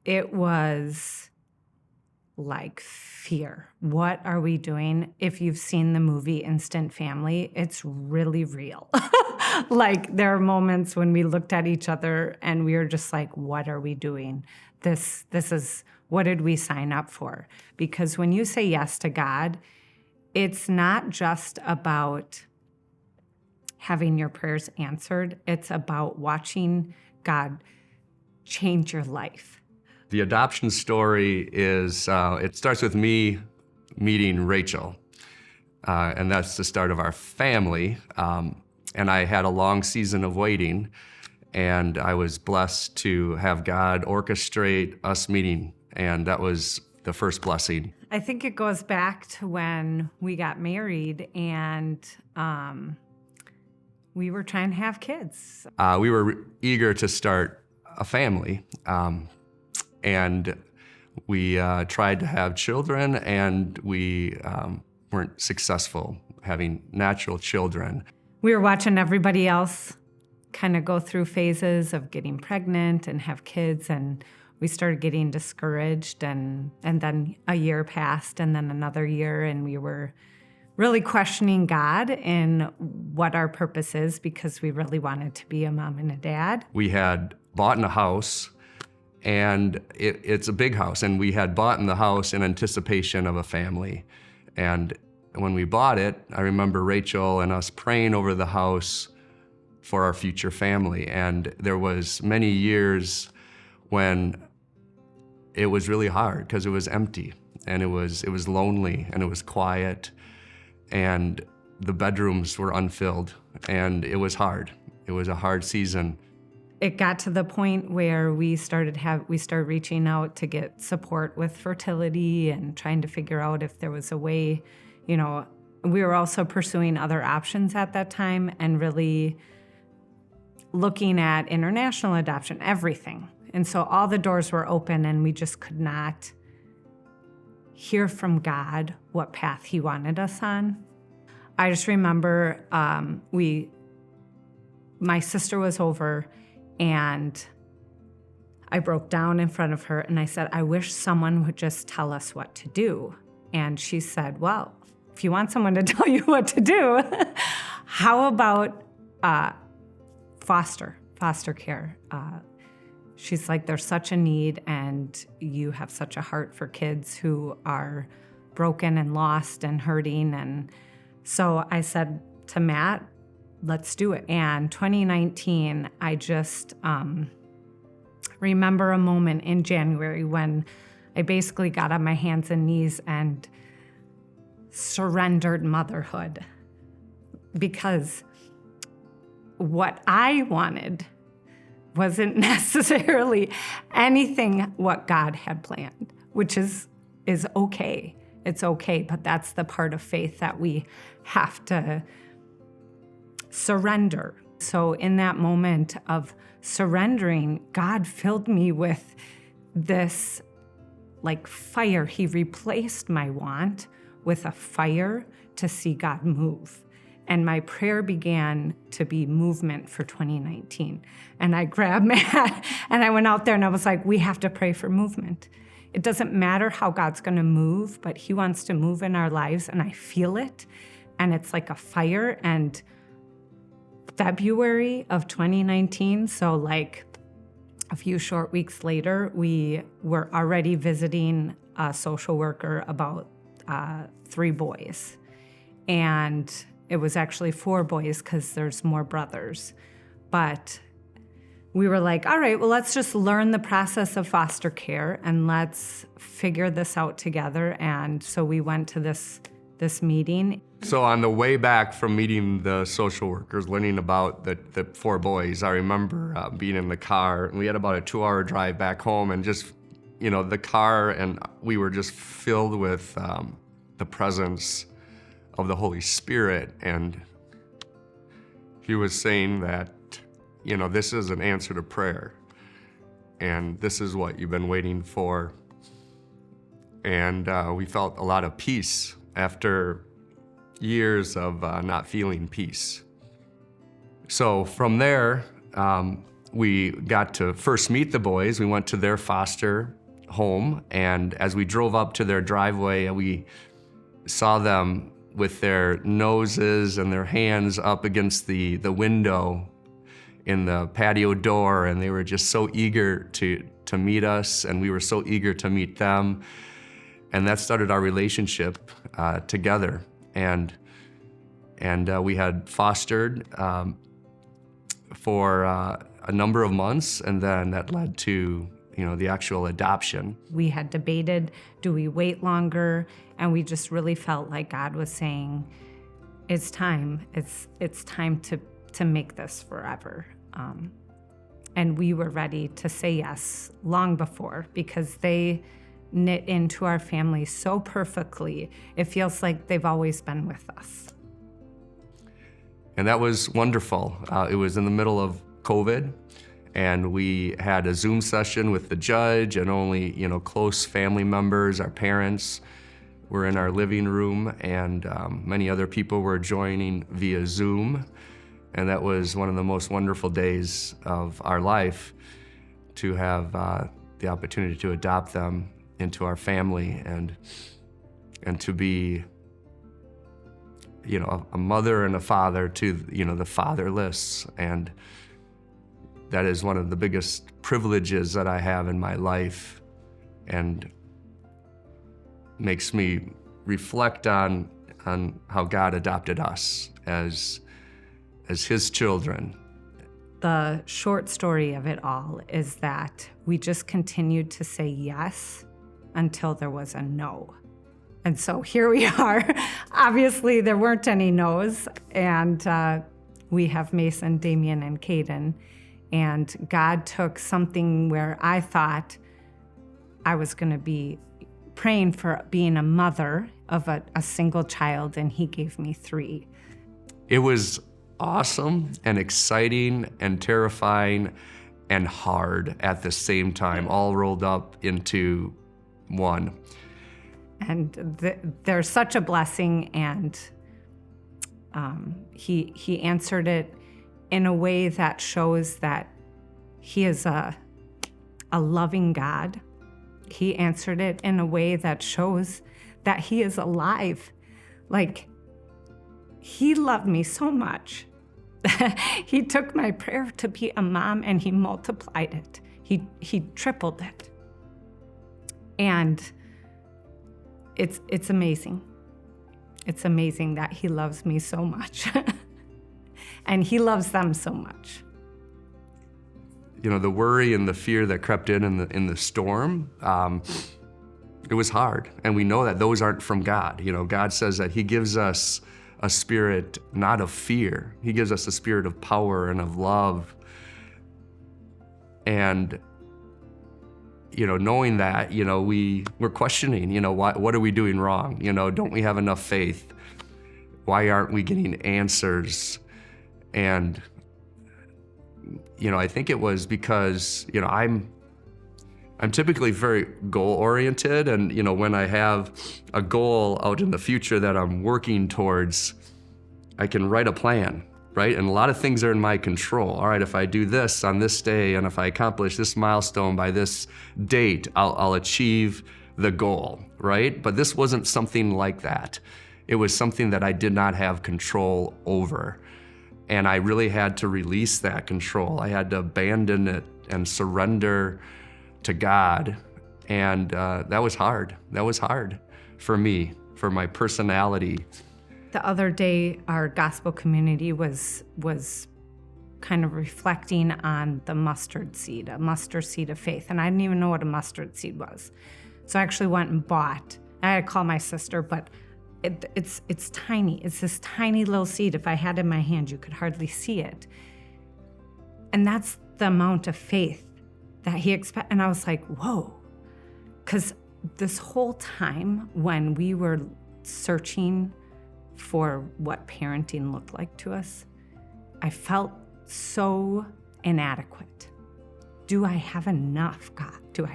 it was like fear. What are we doing? If you've seen the movie Instant Family, it's really real. Like there are moments when we looked at each other and we were just like, what are we doing? This is, what did we sign up for? Because when you say yes to God, it's not just about having your prayers answered. It's about watching God change your life. The adoption story is, it starts with me meeting Rachel, and that's the start of our family. And I had a long season of waiting, and I was blessed to have God orchestrate us meeting, and that was the first blessing. I think it goes back to when we got married and we were trying to have kids. We were eager to start a family, and we tried to have children, and we weren't successful having natural children. We were watching everybody else kind of go through phases of getting pregnant and have kids, and we started getting discouraged, and then a year passed, and then another year, and we were really questioning God in what our purpose is, because we really wanted to be a mom and a dad. We had bought in a house, and it's a big house, and we had bought in the house in anticipation of a family. And when we bought it, I remember Rachel and us praying over the house for our future family. And there was many years when it was really hard because it was empty, and it was lonely, and it was quiet, and the bedrooms were unfilled, and it was hard. It was a hard season. It got to the point where we started reaching out to get support with fertility and trying to figure out if there was a way. You know, we were also pursuing other options at that time and really looking at international adoption, everything. And so all the doors were open, and we just could not hear from God what path he wanted us on. I just remember my sister was over, and I broke down in front of her, and I said, I wish someone would just tell us what to do. And she said, well, if you want someone to tell you what to do, how about foster care? She's like, there's such a need, and you have such a heart for kids who are broken and lost and hurting. And so I said to Matt, let's do it. And 2019, I just remember a moment in January when I basically got on my hands and knees and surrendered motherhood, because what I wanted wasn't necessarily anything what God had planned, which is okay. It's okay, but that's the part of faith that we have to surrender. So in that moment of surrendering, God filled me with this like fire. He replaced my want with a fire to see God move. And my prayer began to be movement for 2019. And I grabbed Matt and I went out there and I was like, we have to pray for movement. It doesn't matter how God's gonna move, but he wants to move in our lives, and I feel it. And it's like a fire. And February of 2019, so like a few short weeks later, we were already visiting a social worker about 3 boys. And it was actually 4 boys because there's more brothers. But we were like, all right, well, let's just learn the process of foster care and let's figure this out together. And so we went to this meeting. So on the way back from meeting the social workers, learning about the 4 boys, I remember being in the car, and we had about a 2-hour drive back home, and just, the car, and we were just filled with the presence of the Holy Spirit. And he was saying that, this is an answer to prayer, and this is what you've been waiting for. And we felt a lot of peace after years of not feeling peace. So from there, we got to first meet the boys. We went to their foster home, and as we drove up to their driveway, we saw them with their noses and their hands up against the window in the patio door, and they were just so eager to meet us, and we were so eager to meet them. And that started our relationship together. And we had fostered for a number of months, and then that led to the actual adoption. We had debated, do we wait longer? And we just really felt like God was saying, it's time. It's time to make this forever. And we were ready to say yes long before, because they knit into our family so perfectly. It feels like they've always been with us. And that was wonderful. It was in the middle of COVID, and we had a Zoom session with the judge, and only close family members, our parents, were in our living room, and many other people were joining via Zoom. And that was one of the most wonderful days of our life, to have the opportunity to adopt them into our family, and to be a mother and a father to the fatherless. And that is one of the biggest privileges that I have in my life, and makes me reflect on how God adopted us as his children. The short story of it all is that we just continued to say yes until there was a no. And so here we are. Obviously, there weren't any no's, and we have Mason, Damien, and Caden. And God took something where I thought I was going to be praying for being a mother of a single child, and he gave me 3. It was awesome and exciting and terrifying and hard at the same time, all rolled up into one. And they're such a blessing, and he answered it in a way that shows that he is a loving God. He answered it in a way that shows that he is alive. Like, he loved me so much. He took my prayer to be a mom, and he multiplied it. He tripled it. And it's amazing. It's amazing that he loves me so much. And he loves them so much. The worry and the fear that crept in the storm, it was hard. And we know that those aren't from God. God says that he gives us a spirit not of fear. He gives us a spirit of power and of love. And knowing that, we're questioning, what are we doing wrong? Don't we have enough faith? Why aren't we getting answers? And, I think it was because, I'm typically very goal-oriented, and, when I have a goal out in the future that I'm working towards, I can write a plan, right? And a lot of things are in my control. All right, if I do this on this day, and if I accomplish this milestone by this date, I'll achieve the goal, right? But this wasn't something like that. It was something that I did not have control over. And I really had to release that control. I had to abandon it and surrender to God. And that was hard. That was hard for me, for my personality. The other day, our gospel community was kind of reflecting on the mustard seed, a mustard seed of faith. And I didn't even know what a mustard seed was. So I actually went and bought. I had to call my sister, but it's tiny. It's this tiny little seed. If I had it in my hand, you could hardly see it. And that's the amount of faith that he expects. And I was like, whoa. Because this whole time when we were searching for what parenting looked like to us, I felt so inadequate. Do I have enough, God? Do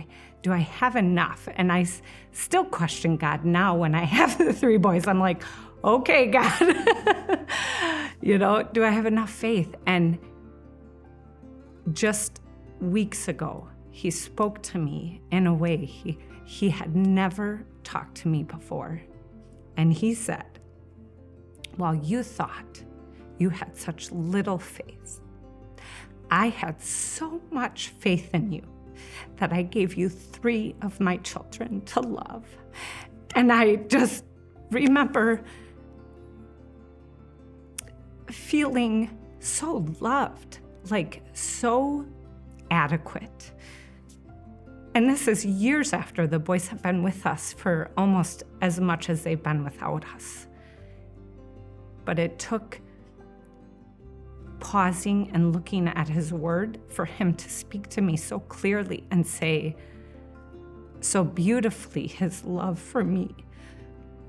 I have enough? And I still question God now when I have the 3 boys. I'm like, okay, God, do I have enough faith? And just weeks ago, he spoke to me in a way he had never talked to me before. And he said, while you thought you had such little faith, I had so much faith in you that I gave you 3 of my children to love. And I just remember feeling so loved, like so adequate. And this is years after the boys have been with us for almost as much as they've been without us. But it took pausing and looking at his word for him to speak to me so clearly and say so beautifully his love for me.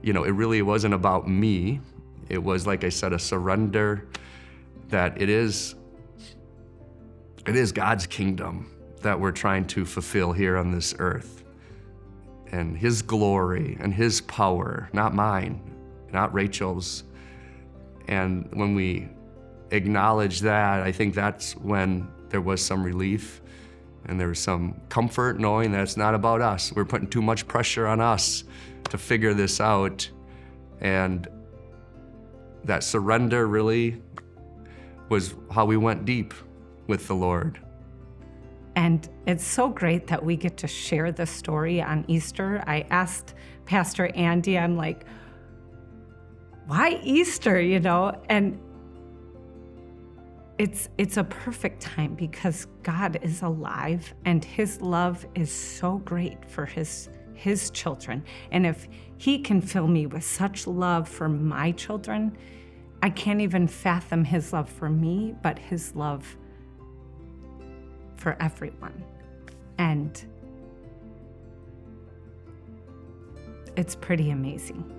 You know, it really wasn't about me. It was, like I said, a surrender that it is God's kingdom that we're trying to fulfill here on this earth. And his glory and his power, not mine, not Rachel's. And when we acknowledge that, I think that's when there was some relief and there was some comfort knowing that it's not about us. We're putting too much pressure on us to figure this out. And that surrender really was how we went deep with the Lord. And it's so great that we get to share this story on Easter. I asked Pastor Andy, I'm like, why Easter, you know? And it's a perfect time because God is alive and his love is so great for his children. And if he can fill me with such love for my children, I can't even fathom his love for me, but his love for everyone. And it's pretty amazing.